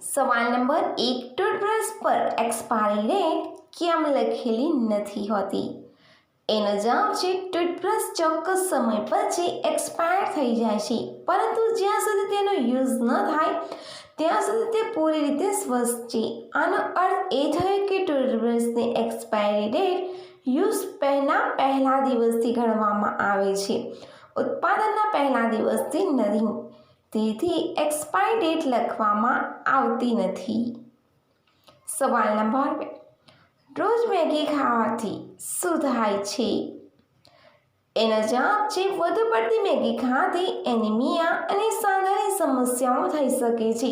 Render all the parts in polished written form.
સવાલ number 1, toothbrush પર expiry date કેમ લખેલી નથી હોતી? એનો જવાબ છે ટૂથબ્રશ ચોક્કસ સમય પછી એક્સપાયર થઈ જાય છે, પરંતુ જ્યાં સુધી તેનો યુઝ ન થાય ત્યાં સુધી તે પૂરી રીતે સ્વસ્થ છે. આનો અર્થ એ થયો કે ટૂથબ્રશની એક્સપાયરી ડેટ યુઝ પહેલા દિવસથી ગણવામાં આવે છે, ઉત્પાદનના પહેલા દિવસથી નહીં. તેથી એક્સપાયરી ડેટ લખવામાં આવતી નથી. સવાલ નંબર 2, રોજ મેગી ખાવાથી શું થાય છે? એનો જવાબ છે વધુ પડતી મેગી ખાવાથી એનિમિયા અને સાંધાની સમસ્યાઓ થઈ શકે છે.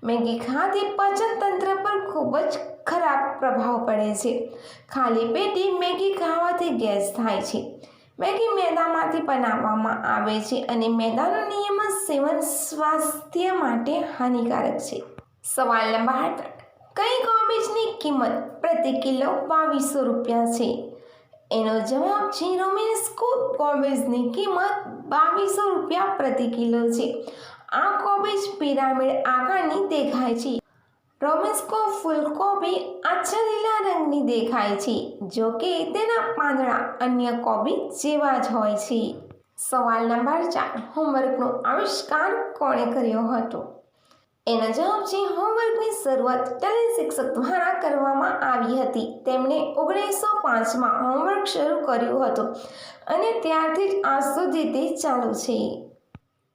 મેગી ખાવાથી પાચન તંત્ર પર ખૂબ જ ખરાબ પ્રભાવ પડે છે. ખાલી પેટે મેગી ખાવાથી ગેસ થાય છે. મેગી મેદામાંથી બનાવવામાં આવે છે અને મેદાનું નિયમિત સેવન સ્વાસ્થ્ય માટે હાનિકારક છે. સવાલ નંબર 3, કઈ કોબીજની કિંમત પ્રતિ કિલો 2200 રૂપિયા છે? એનો જવાબ છે રોમેસ્કો કોબીજની કિંમત 2200 રૂપિયા પ્રતિ કિલો છે. આ કોબીજ પિરામિડ આકારની દેખાય છે. રોમેસ્કો ફૂલકોબી આછા લીલા રંગની દેખાય છે, જો કે તેના પાંદડા અન્ય કોબી જેવા જ હોય છે. સવાલ નંબર 4, હોમવર્કનો આવિષ્કાર કોણે કર્યો હતો? એનો જવાબ છે હોમવર્કની શરૂઆત ઇટાલિયન શિક્ષક દ્વારા કરવામાં આવી હતી. તેમણે 1905માં હોમવર્ક શરૂ કર્યું હતું અને ત્યારથી જ આજ સુધી તે ચાલુ છે.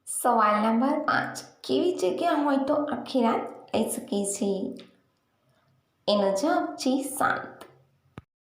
સવાલ નંબર 5, કેવી જગ્યા હોય તો આખી રાત લઈ શકે છે? એનો જવાબ છે શાંત.